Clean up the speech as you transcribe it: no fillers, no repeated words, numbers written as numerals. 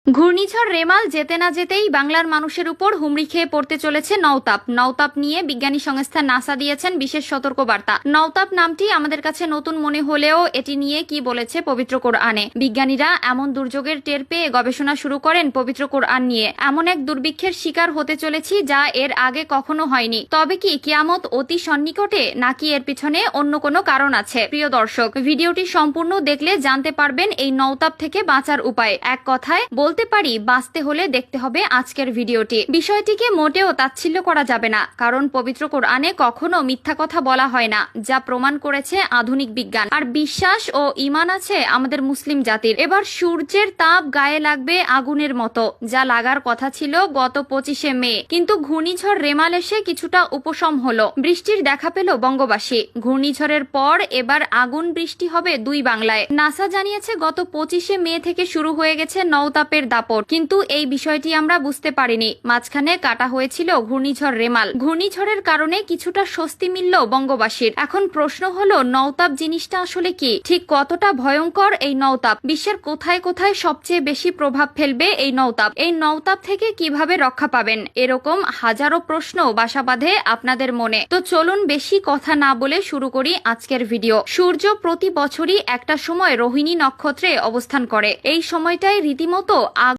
ঘূর্ণিঝড় রেমাল যেতে না যেতেই বাংলার মানুষের উপর হুমড়ি খেয়ে পড়তে চলেছে নওতাপ। নওতাপ নিয়ে বিজ্ঞানী সংস্থা নাসা দিয়েছেন বিশেষ সতর্কবার্তা। নওতাপ নামটি আমাদের কাছে নতুন মনে হলেও এটি নিয়ে কি বলেছে পবিত্র কোরআনে। বিজ্ঞানীরা এমন দুর্যোগের টের পেয়ে গবেষণা শুরু করেন পবিত্র কোরআন নিয়ে। এমন এক দুর্ভিক্ষের শিকার হতে চলেছি যা এর আগে কখনো হয়নি। তবে কি কিয়ামত অতি সন্নিকটে, নাকি এর পিছনে অন্য কোনো কারণ আছে? প্রিয় দর্শক, ভিডিওটি সম্পূর্ণ দেখলে জানতে পারবেন এই নওতাপ থেকে বাঁচার উপায়। এক কথায় বলতে পারি, বাঁচতে হলে দেখতে হবে আজকের ভিডিওটি। বিষয়টিকে মোটেও তাচ্ছিল্য করা যাবে না, কারণ পবিত্র কোরআনে কখনো মিথ্যা কথা বলা হয় না, যা প্রমাণ করেছে আধুনিক বিজ্ঞান। আর বিশ্বাস ও ঈমান আছে আমাদের মুসলিম জাতির। এবার সূর্যের তাপ গায়ে লাগবে আগুনের মতো, যা লাগার কথা ছিল গত 25শে মে। কিন্তু ঘূর্ণিঝড় রেমাল এসে কিছুটা উপশম হলো, বৃষ্টির দেখা পেল বঙ্গবাসী। ঘূর্ণিঝড়ের পর এবার আগুন বৃষ্টি হবে দুই বাংলায়। নাসা জানিয়েছে গত 25শে মে থেকে শুরু হয়ে গেছে নওতাপের দাপট, কিন্তু এই বিষয়টি আমরা বুঝতে পারিনি। মাঝখানে কাটা হয়েছিল ঘূর্ণিঝড় রেমাল। ঘূর্ণিঝড়ের কারণে কিছুটা স্বস্তি মিলল বঙ্গবাসীর। এখন প্রশ্ন হলো, নওতাপ জিনিসটা আসলে কি? ঠিক কতটা ভয়ঙ্কর এই নওতাপ? বিশ্বের কোথায় কোথায় সবচেয়ে বেশি প্রভাব ফেলবে এই নওতাপ? এই নওতাপ থেকে কিভাবে রক্ষা পাবেন? এরকম হাজারো প্রশ্ন বাসা বাঁধে আপনাদের মনে। তো চলুন বেশি কথা না বলে শুরু করি আজকের ভিডিও। সূর্য প্রতি বছরই একটা সময় রোহিণী নক্ষত্রে অবস্থান করে। এই সময়টায় রীতিমতো